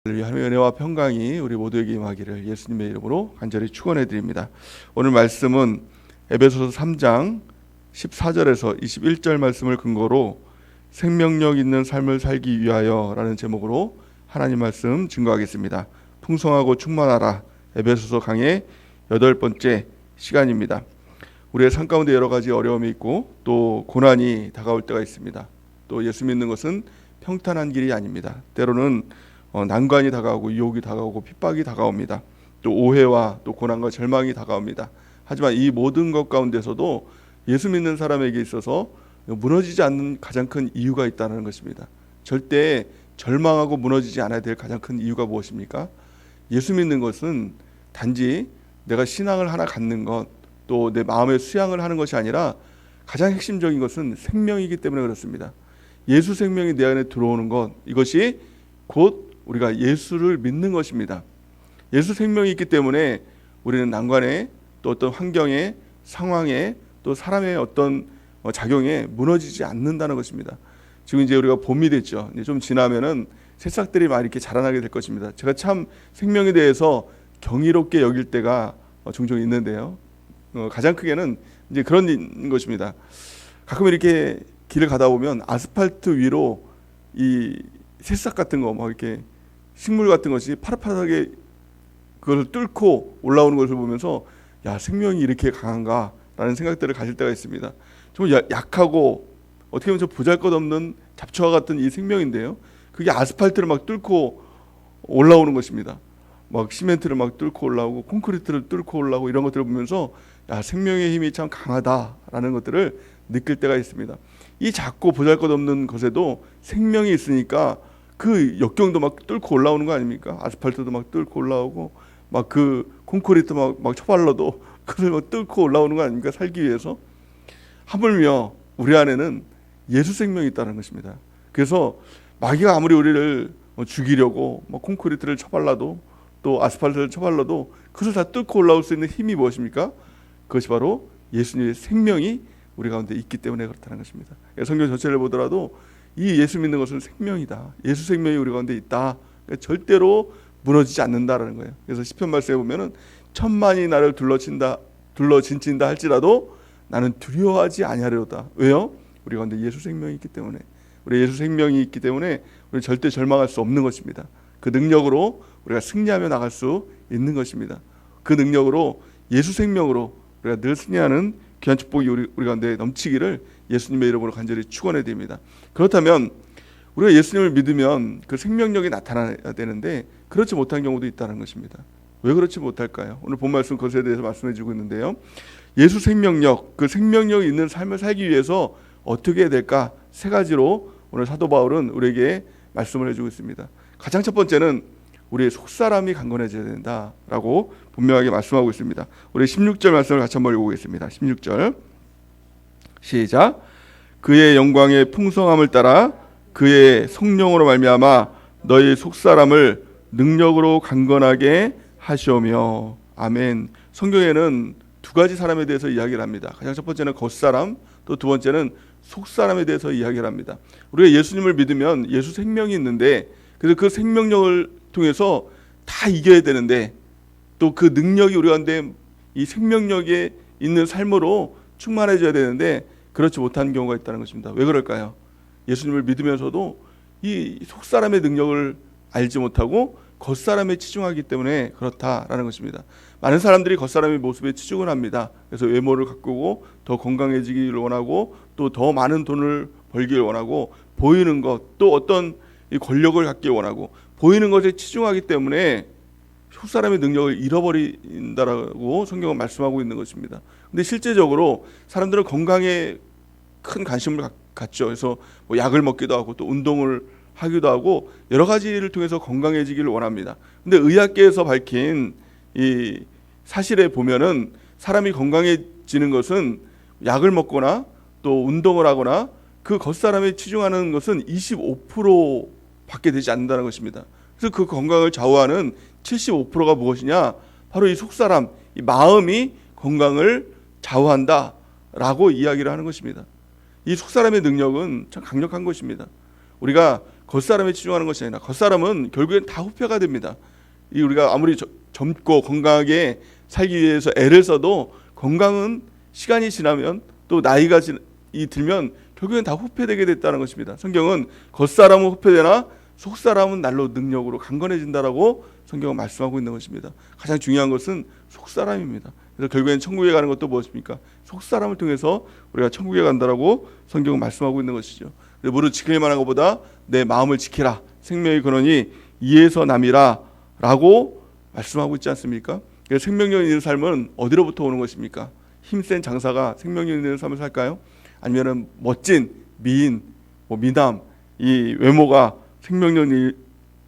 하나님의 은혜와 평강이 우리 모두에게 임하기를 예수님의 이름으로 간절히 축원해 드립니다. 오늘 말씀은 에베소서 3장 14절에서 21절 말씀을 근거로 생명력 있는 삶을 살기 위하여 라는 제목으로 하나님 말씀 증거하겠습니다. 풍성하고 충만하라, 에베소서 강의 8번째 시간입니다. 우리의 삶 가운데 여러 가지 어려움이 있고 또 고난이 다가올 때가 있습니다. 또 예수 믿는 것은 평탄한 길이 아닙니다. 때로는 난관이 다가오고 유혹이 다가오고 핍박이 다가옵니다. 또 오해와 또 고난과 절망이 다가옵니다. 하지만 이 모든 것 가운데서도 예수 믿는 사람에게 있어서 무너지지 않는 가장 큰 이유가 있다는 것입니다. 절대 절망하고 무너지지 않아야 될 가장 큰 이유가 무엇입니까? 예수 믿는 것은 단지 내가 신앙을 하나 갖는 것, 또 내 마음의 수양을 하는 것이 아니라 가장 핵심적인 것은 생명이기 때문에 그렇습니다. 예수 생명이 내 안에 들어오는 것, 이것이 곧 우리가 예수를 믿는 것입니다. 예수 생명이 있기 때문에 우리는 난관에 또 어떤 환경에 상황에 또 사람의 어떤 작용에 무너지지 않는다는 것입니다. 지금 이제 우리가 봄이 됐죠. 이제 좀 지나면은 새싹들이 많이 이렇게 자라나게 될 것입니다. 제가 참 생명에 대해서 경이롭게 여길 때가 종종 있는데요. 가장 크게는 이제 그런 것입니다. 가끔 이렇게 길을 가다 보면 아스팔트 위로 이 새싹 같은 거 막 이렇게 식물 같은 것이 파릇파릇하게 그것을 뚫고 올라오는 것을 보면서 야, 생명이 이렇게 강한가라는 생각들을 가질 때가 있습니다. 정말 약하고 어떻게 보면 좀 보잘것없는 잡초와 같은 이 생명인데요, 그게 아스팔트를 막 뚫고 올라오는 것입니다. 막 시멘트를 막 뚫고 올라오고 콘크리트를 뚫고 올라오고 이런 것들을 보면서 야, 생명의 힘이 참 강하다라는 것들을 느낄 때가 있습니다. 이 작고 보잘것없는 것에도 생명이 있으니까 그 역경도 막 뚫고 올라오는 거 아닙니까? 아스팔트도 막 뚫고 올라오고 막 그 콘크리트 막 쳐발라도 그걸 막 뚫고 올라오는 거 아닙니까? 살기 위해서. 하물며 우리 안에는 예수 생명이 있다는 것입니다. 그래서 마귀가 아무리 우리를 죽이려고 뭐 콘크리트를 쳐발라도 또 아스팔트를 쳐발라도 그것을 다 뚫고 올라올 수 있는 힘이 무엇입니까? 그것이 바로 예수님의 생명이 우리 가운데 있기 때문에 그렇다는 것입니다. 성경 전체를 보더라도 이 예수 믿는 것은 생명이다. 예수 생명이 우리 가운데 있다. 그러니까 절대로 무너지지 않는다라는 거예요. 그래서 시편 말씀에 보면은 천만이 나를 둘러진친다 할지라도 나는 두려워하지 아니하리로다. 왜요? 우리 가운데 예수 생명이 있기 때문에. 우리 예수 생명이 있기 때문에 우리 절대 절망할 수 없는 것입니다. 그 능력으로 우리가 승리하며 나갈 수 있는 것입니다. 그 능력으로 예수 생명으로 우리가 늘 승리하는 귀한 축복이 우리 가운데 넘치기를 예수님의 이름으로 간절히 축원해 드립니다. 그렇다면 우리가 예수님을 믿으면 그 생명력이 나타나야 되는데 그렇지 못한 경우도 있다는 것입니다. 왜 그렇지 못할까요? 오늘 본 말씀 그것에 대해서 말씀해 주고 있는데요. 예수 생명력, 그 생명력이 있는 삶을 살기 위해서 어떻게 해야 될까? 세 가지로 오늘 사도 바울은 우리에게 말씀을 해주고 있습니다. 가장 첫 번째는 우리의 속사람이 강건해져야 된다라고 분명하게 말씀하고 있습니다. 우리 16절 말씀을 같이 한번 읽어보겠습니다. 16절 시작. 그의 영광의 풍성함을 따라 그의 성령으로 말미암아 너희 속사람을 능력으로 강건하게 하시오며. 아멘. 성경에는 두 가지 사람에 대해서 이야기를 합니다. 가장 첫 번째는 겉사람, 또 두 번째는 속사람에 대해서 이야기를 합니다. 우리가 예수님을 믿으면 예수 생명이 있는데 그래서 그 생명력을 통해서 다 이겨야 되는데 또 그 능력이 우리 가운데 이 생명력에 있는 삶으로 충만해져야 되는데 그렇지 못한 경우가 있다는 것입니다. 왜 그럴까요? 예수님을 믿으면서도 이 속사람의 능력을 알지 못하고 겉사람에 치중하기 때문에 그렇다라는 것입니다. 많은 사람들이 겉사람의 모습에 치중을 합니다. 그래서 외모를 가꾸고 더 건강해지기를 원하고 또 더 많은 돈을 벌기를 원하고 보이는 것, 또 어떤 이 권력을 갖기 원하고 보이는 것에 치중하기 때문에 속사람의 능력을 잃어버린다라고 성경은 말씀하고 있는 것입니다. 근데 실제적으로 사람들은 건강에 큰 관심을 갖죠. 그래서 뭐 약을 먹기도 하고 또 운동을 하기도 하고 여러 가지를 통해서 건강해지기를 원합니다. 근데 의학계에서 밝힌 이 사실에 보면은 사람이 건강해지는 것은 약을 먹거나 또 운동을 하거나 그 겉사람에 치중하는 것은 25%밖에 되지 않는다는 것입니다. 그래서 그 건강을 좌우하는 75%가 무엇이냐? 바로 이 속사람, 이 마음이 건강을 좌우한다라고 이야기를 하는 것입니다. 이 속사람의 능력은 참 강력한 것입니다. 우리가 겉사람에 치중하는 것이 아니라 겉사람은 결국엔 다 후패가 됩니다. 이 우리가 아무리 젊고 건강하게 살기 위해서 애를 써도 건강은 시간이 지나면 또 나이가 들면 결국엔 다 후패되게 됐다는 것입니다. 성경은 겉사람은 후패되나 속사람은 날로 능력으로 강건해진다라고 성경은 말씀하고 있는 것입니다. 가장 중요한 것은 속사람입니다. 그래서 결국엔 천국에 가는 것도 무엇입니까? 속사람을 통해서 우리가 천국에 간다라고 성경은 말씀하고 있는 것이죠. 무릇 지킬 만한 것보다 내 마음을 지키라. 생명의 근원이 이에서 남이라 라고 말씀하고 있지 않습니까? 생명력 있는 삶은 어디로부터 오는 것입니까? 힘센 장사가 생명력 있는 삶을 살까요? 아니면 멋진 미인, 미남, 이 외모가 생명력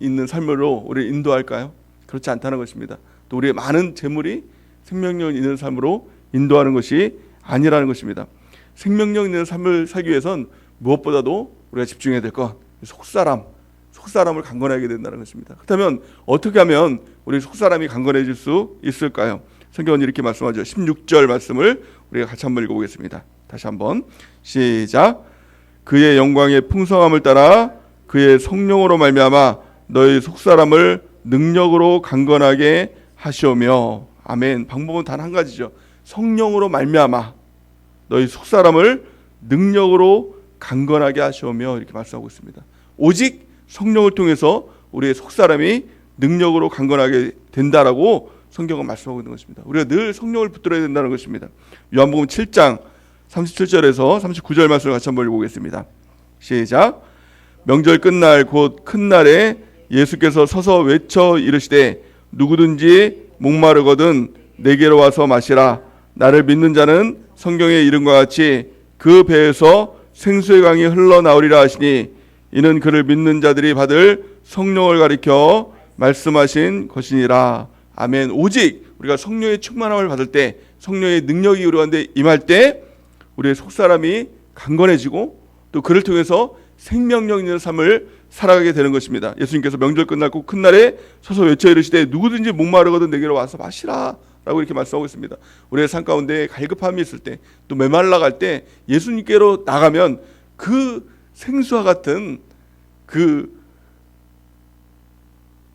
있는 삶으로 우리를 인도할까요? 그렇지 않다는 것입니다. 또 우리의 많은 재물이 생명력 있는 삶으로 인도하는 것이 아니라는 것입니다. 생명력 있는 삶을 살기 위해선 무엇보다도 우리가 집중해야 될 것, 속사람을 강건하게 된다는 것입니다. 그렇다면 어떻게 하면 우리 속사람이 강건해질 수 있을까요? 성경은 이렇게 말씀하죠. 16절 말씀을 우리가 같이 한번 읽어보겠습니다. 다시 한번 시작. 그의 영광의 풍성함을 따라 그의 성령으로 말미암아 너희 속사람을 능력으로 강건하게 하시오며. 아멘. 방법은 단 한 가지죠. 성령으로 말미암아 너희 속사람을 능력으로 강건하게 하시오며 이렇게 말씀하고 있습니다. 오직 성령을 통해서 우리의 속사람이 능력으로 강건하게 된다라고 성경은 말씀하고 있는 것입니다. 우리가 늘 성령을 붙들어야 된다는 것입니다. 요한복음 7장 37절에서 39절 말씀을 같이 한번 읽어보겠습니다. 시작. 명절 끝날 곧 큰 날에 예수께서 서서 외쳐 이르시되 누구든지 목마르거든 내게로 와서 마시라. 나를 믿는 자는 성경의 이름과 같이 그 배에서 생수의 강이 흘러나오리라 하시니 이는 그를 믿는 자들이 받을 성령을 가리켜 말씀하신 것이니라. 아멘. 오직 우리가 성령의 충만함을 받을 때, 성령의 능력이 우리한테 임할 때 우리의 속사람이 강건해지고 또 그를 통해서 생명력 있는 삶을 살아가게 되는 것입니다. 예수님께서 명절 끝나고 큰 날에 서서 외쳐 이르시되 누구든지 목마르거든 내게로 와서 마시라 라고 이렇게 말씀하고 있습니다. 우리의 삶 가운데 갈급함이 있을 때, 또 메말라 갈 때 예수님께로 나가면 그 생수와 같은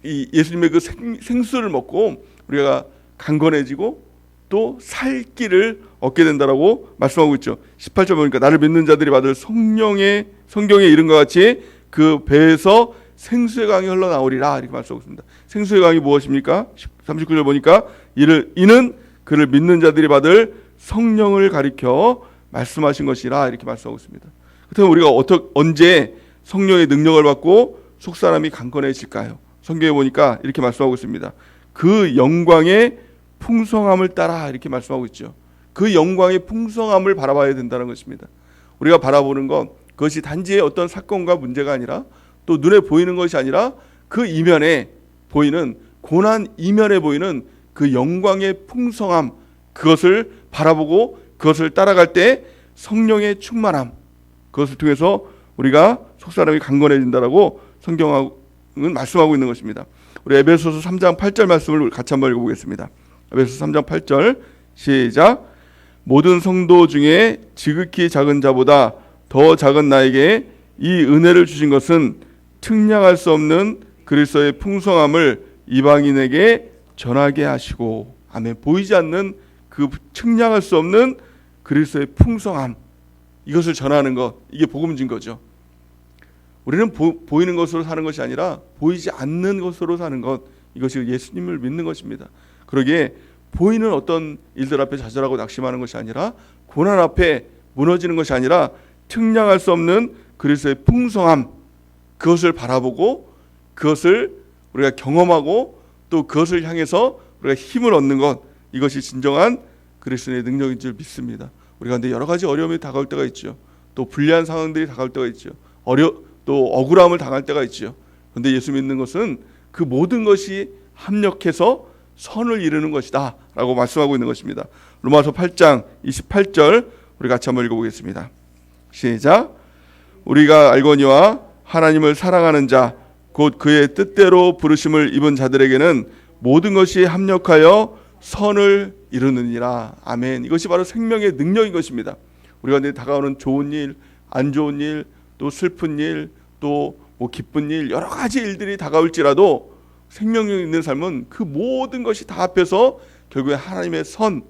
이 예수님의 그 생수를 먹고 우리가 강건해지고 또 살 길을 얻게 된다라고 말씀하고 있죠. 18절 보니까 나를 믿는 자들이 받을 성령의 성경의 이름과 같이 그 배에서 생수의 강이 흘러나오리라 이렇게 말씀하고 있습니다. 생수의 강이 무엇입니까? 39절 보니까 이는 그를 믿는 자들이 받을 성령을 가리켜 말씀하신 것이라 이렇게 말씀하고 있습니다. 그렇다면 우리가 언제 성령의 능력을 받고 속사람이 강건해질까요? 성경에 보니까 이렇게 말씀하고 있습니다. 그 영광의 풍성함을 따라 이렇게 말씀하고 있죠. 그 영광의 풍성함을 바라봐야 된다는 것입니다. 우리가 바라보는 것, 그것이 단지 어떤 사건과 문제가 아니라 또 눈에 보이는 것이 아니라 그 이면에 보이는, 고난 이면에 보이는 그 영광의 풍성함, 그것을 바라보고 그것을 따라갈 때 성령의 충만함, 그것을 통해서 우리가 속사람이 강건해진다라고 성경은 말씀하고 있는 것입니다. 우리 에베소서 3장 8절 말씀을 같이 한번 읽어보겠습니다. 에베소서 3장 8절 시작. 모든 성도 중에 지극히 작은 자보다 더 작은 나에게 이 은혜를 주신 것은 측량할 수 없는 그리스도의 풍성함을 이방인에게 전하게 하시고. 아멘. 보이지 않는 그 측량할 수 없는 그리스도의 풍성함, 이것을 전하는 것, 이게 복음진 거죠. 우리는 보이는 것으로 사는 것이 아니라 보이지 않는 것으로 사는 것, 이것이 예수님을 믿는 것입니다. 그러기에 보이는 어떤 일들 앞에 좌절하고 낙심하는 것이 아니라, 고난 앞에 무너지는 것이 아니라 측량할 수 없는 그리스도의 풍성함, 그것을 바라보고 그것을 우리가 경험하고 또 그것을 향해서 우리가 힘을 얻는 것, 이것이 진정한 그리스도의 능력인 줄 믿습니다. 우리가 근데 여러 가지 어려움이 다가올 때가 있죠. 또 불리한 상황들이 다가올 때가 있죠. 또 억울함을 당할 때가 있죠. 그런데 예수 믿는 것은 그 모든 것이 합력해서 선을 이루는 것이다 라고 말씀하고 있는 것입니다. 로마서 8장 28절 우리 같이 한번 읽어보겠습니다. 시작. 우리가 알거니와 하나님을 사랑하는 자 곧 그의 뜻대로 부르심을 입은 자들에게는 모든 것이 합력하여 선을 이루느니라. 아멘. 이것이 바로 생명의 능력인 것입니다. 우리가 다가오는 좋은 일, 안 좋은 일, 또 슬픈 일, 또 뭐 기쁜 일, 여러 가지 일들이 다가올지라도 생명력 있는 삶은 그 모든 것이 다 합해서 결국에 하나님의 선,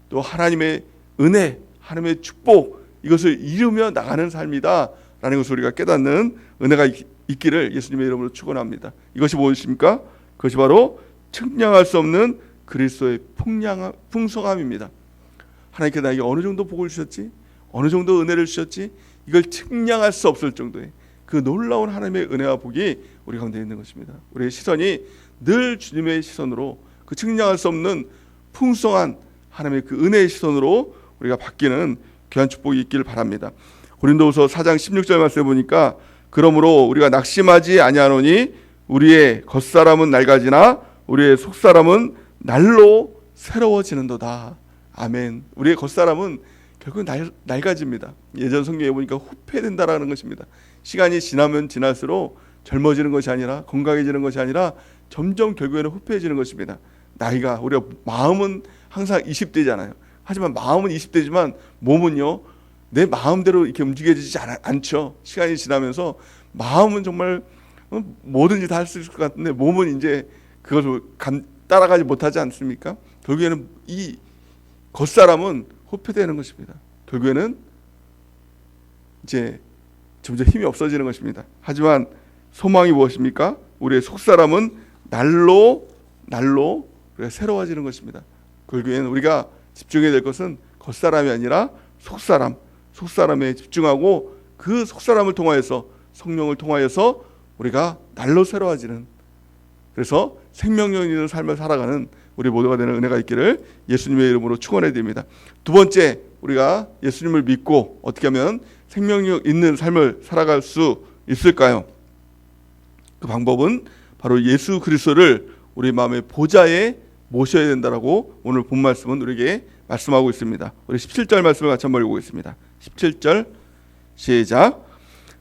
또 하나님의 은혜, 하나님의 축복, 이것을 이루며 나가는 삶이다라는 것을 우리가 깨닫는 은혜가 있기를 예수님의 이름으로 축원합니다. 이것이 무엇입니까? 그것이 바로 측량할 수 없는 그리스도의 풍성함입니다. 하나님께 나에게 어느 정도 복을 주셨지, 어느 정도 은혜를 주셨지, 이걸 측량할 수 없을 정도의 그 놀라운 하나님의 은혜와 복이 우리 가운데 있는 것입니다. 우리의 시선이 늘 주님의 시선으로, 그 측량할 수 없는 풍성한 하나님의 그 은혜의 시선으로 우리가 바뀌는 귀한 축복이 있기를 바랍니다. 고린도후서 4장 16절 말씀에 보니까 그러므로 우리가 낙심하지 아니하노니 우리의 겉사람은 낡아지나 우리의 속사람은 날로 새로워지는도다. 아멘. 우리의 겉사람은 결국 낡아집니다. 예전 성경에 보니까 후패된다라는 것입니다. 시간이 지나면 지날수록 젊어지는 것이 아니라, 건강해지는 것이 아니라 점점 결국에는 후패해지는 것입니다. 나이가, 우리가 마음은 항상 20대잖아요. 하지만 마음은 20대지만 몸은요, 내 마음대로 이렇게 움직여지지 않죠. 시간이 지나면서 마음은 정말 뭐든지 다 할 수 있을 것 같은데 몸은 이제 그것을 따라가지 못하지 않습니까? 결국에는 이 겉사람은 후패되는 것입니다. 결국에는 이제 점점 힘이 없어지는 것입니다. 하지만 소망이 무엇입니까? 우리의 속사람은 날로 우리가 새로워지는 것입니다. 결국에는 우리가 집중해야 될 것은 겉사람이 아니라 속사람에 집중하고 그 속사람을 통하여서, 성령을 통하여서 우리가 날로 새로워지는, 그래서 생명력 있는 삶을 살아가는 우리 모두가 되는 은혜가 있기를 예수님의 이름으로 축원해 드립니다. 두 번째, 우리가 예수님을 믿고 어떻게 하면 생명력 있는 삶을 살아갈 수 있을까요? 그 방법은 바로 예수 그리스도를 우리 마음의 보좌에 모셔야 된다라고 오늘 본 말씀은 우리에게 말씀하고 있습니다. 우리 17절 말씀을 같이 한번 읽어보겠습니다. 17절 시작.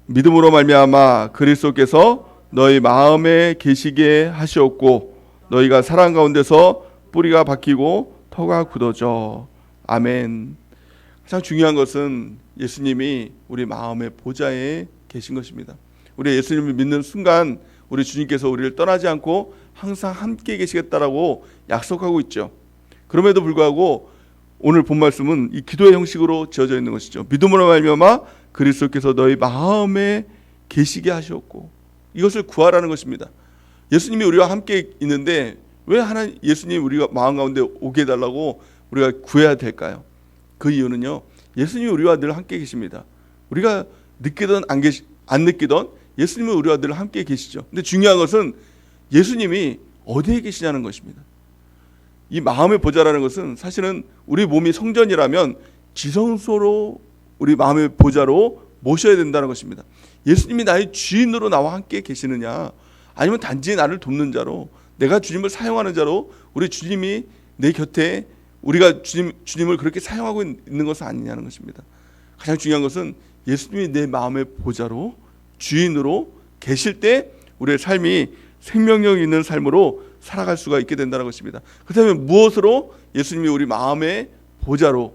믿음으로 말미암아 그리스도께서 너희 마음에 계시게 하시었고 너희가 사랑 가운데서 뿌리가 박히고 터가 굳어져. 아멘. 가장 중요한 것은 예수님이 우리 마음의 보좌에 계신 것입니다. 우리 예수님을 믿는 순간 우리 주님께서 우리를 떠나지 않고 항상 함께 계시겠다라고 약속하고 있죠. 그럼에도 불구하고 오늘 본 말씀은 이 기도의 형식으로 지어져 있는 것이죠. 믿음으로 말미암아 그리스도께서 너희 마음에 계시게 하셨고, 이것을 구하라는 것입니다. 예수님이 우리와 함께 있는데 왜 예수님이 우리가 마음 가운데 오게 해달라고 우리가 구해야 될까요? 그 이유는요, 예수님이 우리와 늘 함께 계십니다. 우리가 느끼든 안 느끼든 예수님은 우리와 늘 함께 계시죠. 근데 중요한 것은 예수님이 어디에 계시냐는 것입니다. 이 마음의 보좌라는 것은 사실은 우리 몸이 성전이라면 지성소로 우리 마음의 보좌로 모셔야 된다는 것입니다. 예수님이 나의 주인으로 나와 함께 계시느냐, 아니면 단지 나를 돕는 자로, 내가 주님을 사용하는 자로 우리 주님이 내 곁에, 우리가 주님을 그렇게 사용하고 있는 것은 아니냐는 것입니다. 가장 중요한 것은 예수님이 내 마음의 보좌로, 주인으로 계실 때 우리의 삶이 생명력 있는 삶으로 살아갈 수가 있게 된다는 것입니다. 그렇다면 무엇으로 예수님이 우리 마음의 보좌로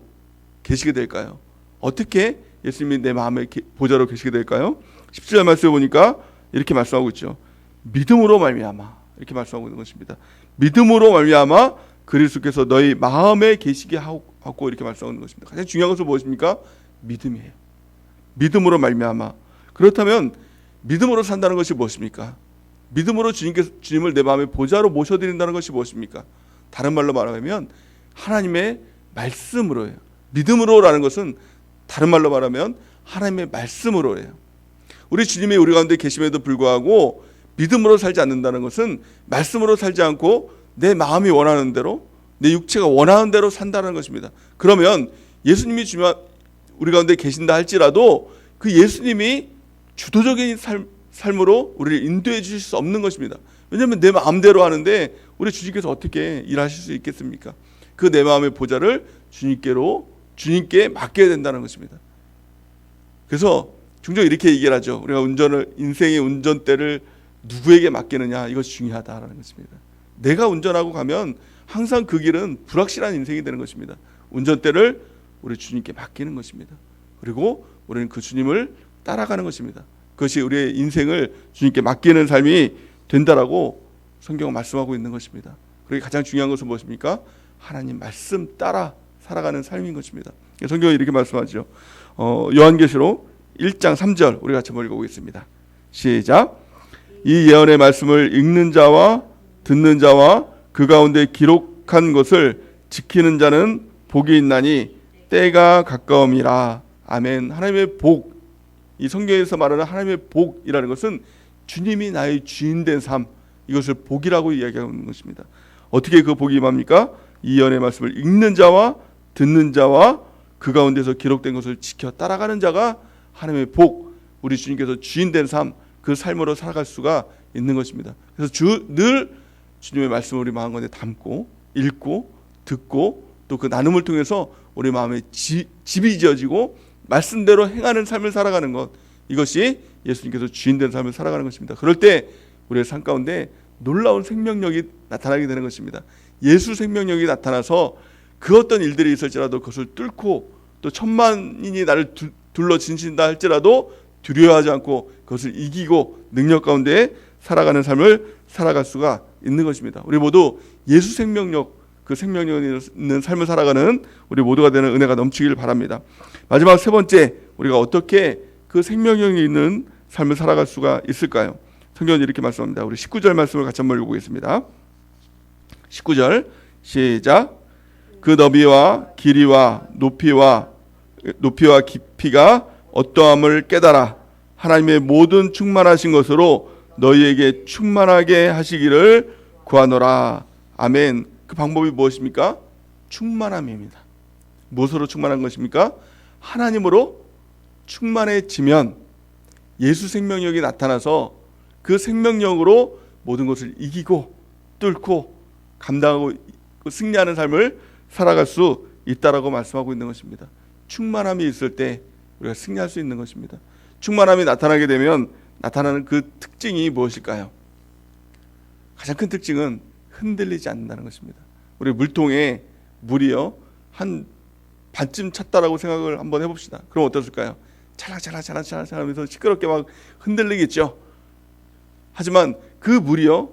계시게 될까요? 어떻게 예수님이 내 마음의 보좌로 계시게 될까요? 17절 말씀에 보니까 이렇게 말씀하고 있죠. 믿음으로 말미암아, 이렇게 말씀하고 있는 것입니다. 믿음으로 말미암아 그리스도께서 너희 마음에 계시게 하고, 이렇게 말씀하고 있는 것입니다. 가장 중요한 것은 무엇입니까? 믿음이에요. 믿음으로 말미암아. 그렇다면 믿음으로 산다는 것이 무엇입니까? 믿음으로 주님을 내 마음의 보좌로 모셔드린다는 것이 무엇입니까? 다른 말로 말하면 하나님의 말씀으로예요. 믿음으로라는 것은 다른 말로 말하면 하나님의 말씀으로예요. 우리 주님이 우리 가운데 계심에도 불구하고 믿음으로 살지 않는다는 것은 말씀으로 살지 않고 내 마음이 원하는 대로, 내 육체가 원하는 대로 산다는 것입니다. 그러면 예수님이 우리 가운데 계신다 할지라도 그 예수님이 주도적인 삶으로 우리를 인도해 주실 수 없는 것입니다. 왜냐하면 내 마음대로 하는데 우리 주님께서 어떻게 일하실 수 있겠습니까? 그 내 마음의 보좌를 주님께 맡겨야 된다는 것입니다. 그래서 종종 이렇게 얘기를 하죠. 우리가 인생의 운전대를 누구에게 맡기느냐, 이것이 중요하다라는 것입니다. 내가 운전하고 가면 항상 그 길은 불확실한 인생이 되는 것입니다. 운전대를 우리 주님께 맡기는 것입니다. 그리고 우리는 그 주님을 따라가는 것입니다. 그것이 우리의 인생을 주님께 맡기는 삶이 된다라고 성경은 말씀하고 있는 것입니다. 그리고 가장 중요한 것은 무엇입니까? 하나님 말씀 따라 살아가는 삶인 것입니다. 성경이 이렇게 말씀하죠. 요한계시록 1장 3절 우리 같이 한번 읽어보겠습니다. 시작. 이 예언의 말씀을 읽는 자와 듣는 자와 그 가운데 기록한 것을 지키는 자는 복이 있나니 때가 가까움이라. 아멘. 하나님의 복, 이 성경에서 말하는 하나님의 복이라는 것은 주님이 나의 주인 된 삶, 이것을 복이라고 이야기하는 것입니다. 어떻게 그 복이 임합니까? 이 예언의 말씀을 읽는 자와 듣는 자와 그 가운데서 기록된 것을 지켜 따라가는 자가 하나님의 복, 우리 주님께서 주인 된 삶, 그 삶으로 살아갈 수가 있는 것입니다. 그래서 늘 주님의 말씀을 우리 마음 가운데 담고 읽고 듣고 또 그 나눔을 통해서 우리 마음에 집이 지어지고 말씀대로 행하는 삶을 살아가는 것, 이것이 예수님께서 주인 된 삶을 살아가는 것입니다. 그럴 때 우리의 삶 가운데 놀라운 생명력이 나타나게 되는 것입니다. 예수 생명력이 나타나서 그 어떤 일들이 있을지라도 그것을 뚫고 또 천만인이 나를 둘러 진신다 할지라도 두려워하지 않고 그것을 이기고 능력 가운데 살아가는 삶을 살아갈 수가 있는 것입니다. 우리 모두 예수 생명력, 그 생명력 있는 삶을 살아가는 우리 모두가 되는 은혜가 넘치길 바랍니다. 마지막 세 번째, 우리가 어떻게 그 생명력이 있는 삶을 살아갈 수가 있을까요? 성경은 이렇게 말씀합니다. 우리 19절 말씀을 같이 한번 읽어보겠습니다. 19절 시작. 그 너비와 길이와 높이와 깊이가 어떠함을 깨달아 하나님의 모든 충만하신 것으로 너희에게 충만하게 하시기를 구하노라. 아멘. 그 방법이 무엇입니까? 충만함입니다. 무엇으로 충만한 것입니까? 하나님으로 충만해지면 예수 생명력이 나타나서 그 생명력으로 모든 것을 이기고 뚫고 감당하고 승리하는 삶을 살아갈 수 있다라고 말씀하고 있는 것입니다. 충만함이 있을 때 우리가 승리할 수 있는 것입니다. 충만함이 나타나게 되면 나타나는 그 특징이 무엇일까요? 가장 큰 특징은 흔들리지 않는다는 것입니다. 우리 물통에 물이요 한 반쯤 찼다라고 생각을 한번 해봅시다. 그럼 어떻을까요? 찰랑찰랑 하면서 시끄럽게 막 흔들리겠죠. 하지만 그 물이요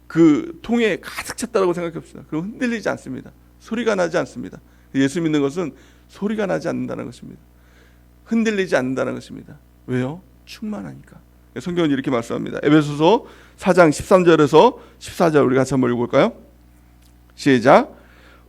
그 통에 가득 찼다라고 생각해봅시다. 그럼 흔들리지 않습니다. 소리가 나지 않습니다. 예수 믿는 것은 소리가 나지 않는다는 것입니다. 흔들리지 않는다는 것입니다. 왜요? 충만하니까. 성경은 이렇게 말씀합니다. 에베소서 4장 13절에서 14절 우리 같이 한번 읽어볼까요? 시작.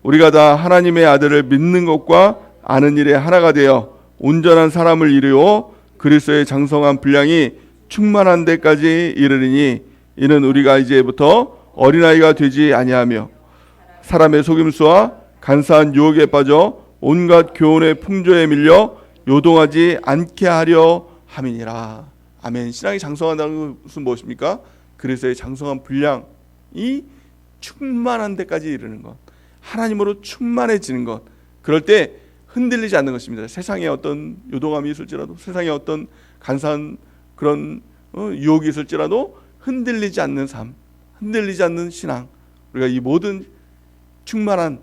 우리가 다 하나님의 아들을 믿는 것과 아는 일에 하나가 되어 온전한 사람을 이루어 그리스도의 장성한 분량이 충만한 데까지 이르리니 이는 우리가 이제부터 어린아이가 되지 아니하며 사람의 속임수와 간사한 유혹에 빠져 온갖 교훈의 풍조에 밀려 요동하지 않게 하려 함이니라. 아멘. 신앙이 장성한다는 것은 무엇입니까? 그리스도의 장성한 분량이 충만한 데까지 이르는 것, 하나님으로 충만해지는 것. 그럴 때 흔들리지 않는 것입니다. 세상에 어떤 요동함이 있을지라도, 세상에 어떤 간사한 그런 유혹이 있을지라도 흔들리지 않는 삶, 흔들리지 않는 신앙, 우리가 이 모든 충만한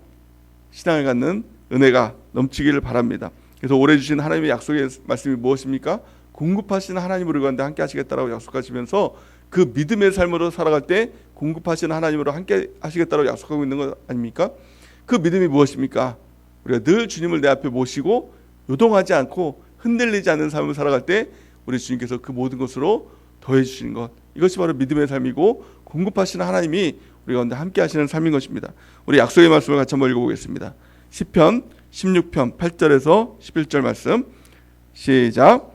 신앙을 갖는 은혜가 넘치기를 바랍니다. 그래서 올해 주신 하나님의 약속의 말씀이 무엇입니까? 공급하시는 하나님으로 가운데 함께 하시겠다라고 약속하시면서 그 믿음의 삶으로 살아갈 때 공급하시는 하나님으로 함께 하시겠다라고 약속하고 있는 것 아닙니까? 그 믿음이 무엇입니까? 우리가 늘 주님을 내 앞에 모시고 요동하지 않고 흔들리지 않는 삶을 살아갈 때 우리 주님께서 그 모든 것으로 더해 주시는 것, 이것이 바로 믿음의 삶이고 공급하시는 하나님이 우리 가운데 함께 하시는 삶인 것입니다. 우리 약속의 말씀을 같이 한번 읽어보겠습니다. 시편 16편 8절에서 11절 말씀 시작.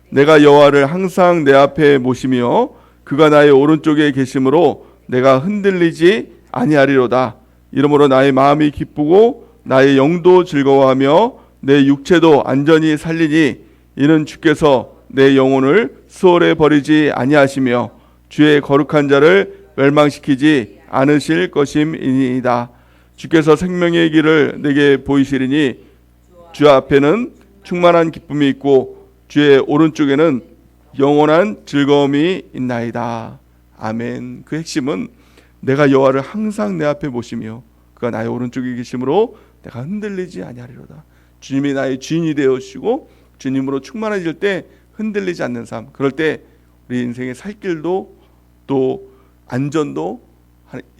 내가 여호와를 항상 내 앞에 모시며 그가 나의 오른쪽에 계심으로 내가 흔들리지 아니하리로다. 이러므로 나의 마음이 기쁘고 나의 영도 즐거워하며 내 육체도 안전히 살리니 이는 주께서 내 영혼을 수월에 버리지 아니하시며 주의 거룩한 자를 멸망시키지 않으실 것임이니이다. 주께서 생명의 길을 내게 보이시리니 주 앞에는 충만한 기쁨이 있고 주의 오른쪽에는 영원한 즐거움이 있나이다. 아멘. 그 핵심은 내가 여호와를 항상 내 앞에 모시며 그가 나의 오른쪽에 계심으로 내가 흔들리지 아니하리로다. 주님이 나의 주인이 되어 주시고 주님으로 충만해질 때 흔들리지 않는 삶. 그럴 때 우리 인생의 살 길도 또 안전도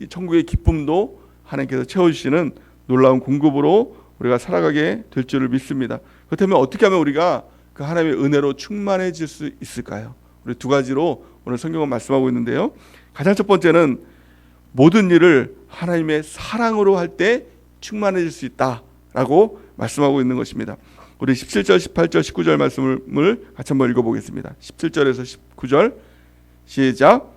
천국의 기쁨도 하나님께서 채워주시는 놀라운 공급으로 우리가 살아가게 될 줄을 믿습니다. 그렇다면 어떻게 하면 우리가 그 하나님의 은혜로 충만해질 수 있을까요? 우리 두 가지로 오늘 성경은 말씀하고 있는데요. 가장 첫 번째는 모든 일을 하나님의 사랑으로 할 때 충만해질 수 있다라고 말씀하고 있는 것입니다. 우리 17절, 18절, 19절 말씀을 같이 한번 읽어보겠습니다. 17절에서 19절 시작.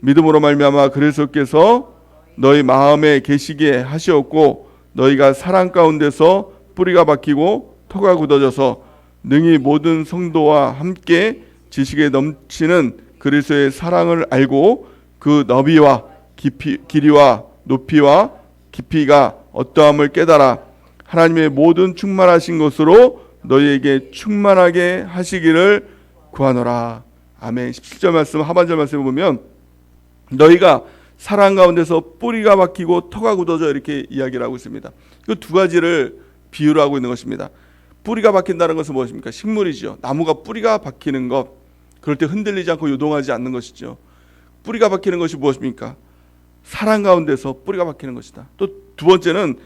믿음으로 말미암아 그리스도께서 너희 마음에 계시게 하시었고 너희가 사랑 가운데서 뿌리가 박히고 터가 굳어져서 능히 모든 성도와 함께 지식에 넘치는 그리스도의 사랑을 알고 그 너비와 길이와 높이와 깊이가 어떠함을 깨달아 하나님의 모든 충만하신 것으로 너희에게 충만하게 하시기를 구하노라. 아멘. 17절 말씀 하반절 말씀을 보면 너희가 사랑 가운데서 뿌리가 박히고 터가 굳어져 이렇게 이야기를 하고 있습니다. 그 두 가지를 비유로 하고 있는 것입니다. 뿌리가 박힌다는 것은 무엇입니까? 식물이죠. 나무가 뿌리가 박히는 것, 그럴 때 흔들리지 않고 요동하지 않는 것이죠. 뿌리가 박히는 것이 무엇입니까? 사랑 가운데서 뿌리가 박히는 것이다. 또 두 번째는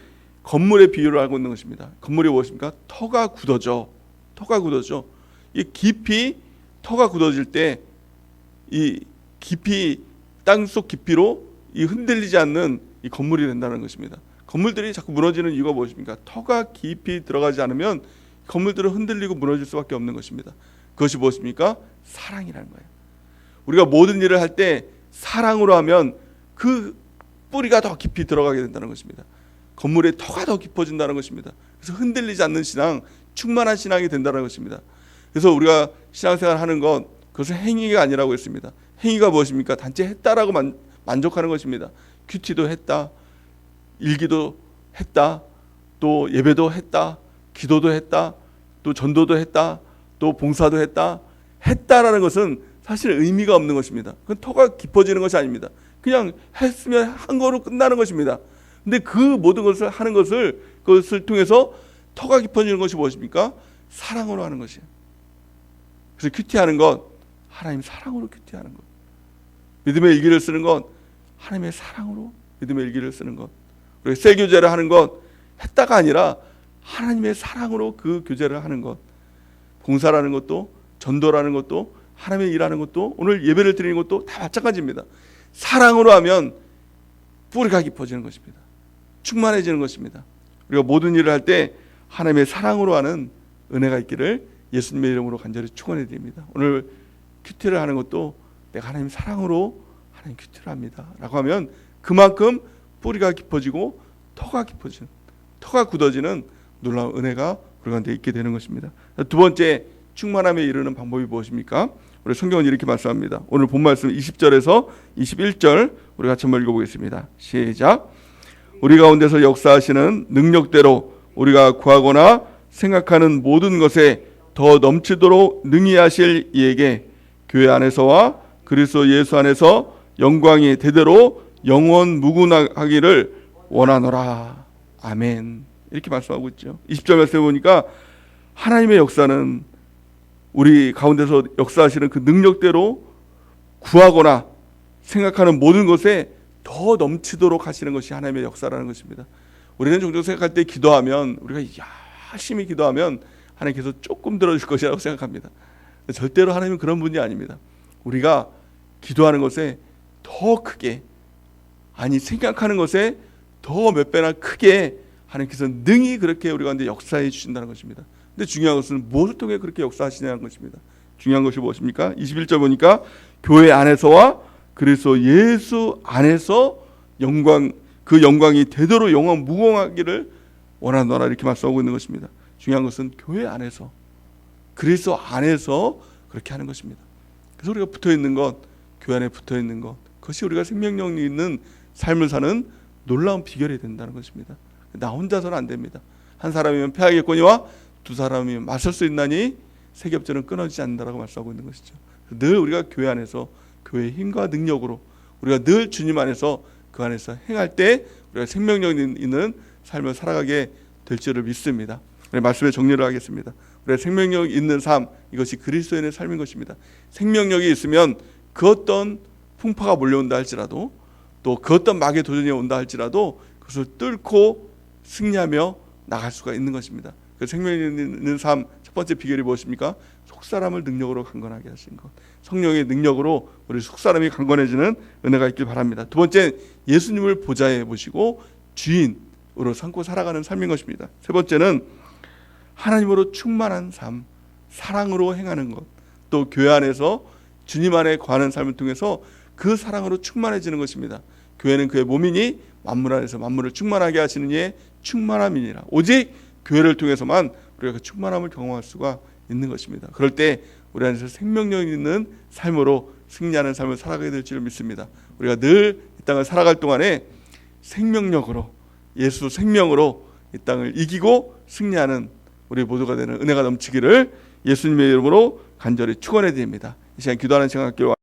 건물의 비유를 하고 있는 것입니다. 건물이 무엇입니까? 터가 굳어져. 이 깊이 터가 굳어질 때 이 깊이 땅속 깊이로 이 흔들리지 않는 이 건물이 된다는 것입니다. 건물들이 자꾸 무너지는 이유가 무엇입니까? 터가 깊이 들어가지 않으면 건물들은 흔들리고 무너질 수밖에 없는 것입니다. 그것이 무엇입니까? 사랑이라는 거예요. 우리가 모든 일을 할 때 사랑으로 하면 그 뿌리가 더 깊이 들어가게 된다는 것입니다. 건물의 터가 더 깊어진다는 것입니다. 그래서 흔들리지 않는 신앙, 충만한 신앙이 된다는 것입니다. 그래서 우리가 신앙생활 하는 것, 그것은 행위가 아니라고 했습니다. 행위가 무엇입니까? 단지 했다라고 만족하는 것입니다. 큐티도 했다, 일기도 했다, 또 예배도 했다, 기도도 했다, 또 전도도 했다, 또 봉사도 했다. 했다라는 것은 사실 의미가 없는 것입니다. 그건 터가 깊어지는 것이 아닙니다. 그냥 했으면 한 거로 끝나는 것입니다. 근데 그 모든 것을 하는 그것을 통해서 터가 깊어지는 것이 무엇입니까? 사랑으로 하는 것이에요. 그래서 큐티하는 것, 하나님 사랑으로 큐티하는 것. 믿음의 일기를 쓰는 것, 하나님의 사랑으로 믿음의 일기를 쓰는 것. 그리고 셀 교제를 하는 것, 했다가 아니라 하나님의 사랑으로 그 교제를 하는 것. 봉사라는 것도, 전도라는 것도, 하나님의 일하는 것도, 오늘 예배를 드리는 것도 다 마찬가지입니다. 사랑으로 하면 뿌리가 깊어지는 것입니다. 충만해지는 것입니다. 우리가 모든 일을 할 때 하나님의 사랑으로 하는 은혜가 있기를 예수님의 이름으로 간절히 축원해 드립니다. 오늘 큐티를 하는 것도 내가 하나님 사랑으로 하나님 큐티를 합니다 라고 하면 그만큼 뿌리가 깊어지고 터가 깊어지는, 터가 굳어지는 놀라운 은혜가 우리 가운데 있게 되는 것입니다. 두 번째, 충만함에 이르는 방법이 무엇입니까? 우리 성경은 이렇게 말씀합니다. 오늘 본 말씀 20절에서 21절 우리 같이 한번 읽어보겠습니다. 시작. 우리 가운데서 역사하시는 능력대로 우리가 구하거나 생각하는 모든 것에 더 넘치도록 능히 하실 이에게 교회 안에서와 그리스도 예수 안에서 영광이 대대로 영원 무궁하기를 원하노라. 아멘. 이렇게 말씀하고 있죠. 20절 말씀해 보니까 하나님의 역사는 우리 가운데서 역사하시는 그 능력대로 구하거나 생각하는 모든 것에 더 넘치도록 하시는 것이 하나님의 역사라는 것입니다. 우리는 종종 생각할 때 기도하면, 우리가 열심히 기도하면 하나님께서 조금 들어줄 것이라고 생각합니다. 절대로 하나님은 그런 분이 아닙니다. 우리가 기도하는 것에 더 크게, 아니 생각하는 것에 더 몇 배나 크게 하나님께서 능히 그렇게 우리 가운데 역사해 주신다는 것입니다. 근데 중요한 것은 무엇을 통해 그렇게 역사하시냐는 것입니다. 중요한 것이 무엇입니까? 21절 보니까 교회 안에서와 그리스도 예수 안에서 영광, 그 영광이 되도록 영원 무궁하기를 원하노라 이렇게 말씀하고 있는 것입니다. 중요한 것은 교회 안에서, 그리스도 안에서 그렇게 하는 것입니다. 그래서 우리가 붙어 있는 것, 교회 안에 붙어 있는 것, 그것이 우리가 생명력이 있는 삶을 사는 놀라운 비결이 된다는 것입니다. 나 혼자서는 안 됩니다. 한 사람이면 패하겠거니와 두 사람이면 맞설 수 있나니 세겹절은 끊어지지 않는다라고 말씀하고 있는 것이죠. 늘 우리가 교회 안에서 교회의 힘과 능력으로 우리가 늘 주님 안에서 그 안에서 행할 때 우리가 생명력 있는 삶을 살아가게 될 줄을 믿습니다. 우리 말씀의 정리를 하겠습니다. 우리의 생명력 있는 삶, 이것이 그리스도인의 삶인 것입니다. 생명력이 있으면 그 어떤 풍파가 몰려온다 할지라도, 또 그 어떤 마귀의 도전이 온다 할지라도 그것을 뚫고 승리하며 나갈 수가 있는 것입니다. 그 생명력 있는 삶 첫 번째 비결이 무엇입니까? 속사람을 능력으로 강건하게 하신 것. 성령의 능력으로 우리 속사람이 강건해지는 은혜가 있길 바랍니다. 두 번째, 예수님을 보좌에 모시고 주인으로 삼고 살아가는 삶인 것입니다. 세 번째는 하나님으로 충만한 삶, 사랑으로 행하는 것. 또 교회 안에서 주님 안에 거하는 삶을 통해서 그 사랑으로 충만해지는 것입니다. 교회는 그의 몸이니 만물 안에서 만물을 충만하게 하시는 이의 충만함이니라. 오직 교회를 통해서만 우리가 그 충만함을 경험할 수가 있는 것입니다. 그럴 때 우리 안에서 생명력 있는 삶으로 승리하는 삶을 살아가게 될 줄 믿습니다. 우리가 늘 이 땅을 살아갈 동안에 생명력으로, 예수 생명으로 이 땅을 이기고 승리하는 우리 모두가 되는 은혜가 넘치기를 예수님의 이름으로 간절히 축원해 드립니다. 이 시간 기도하는 시간 갖기를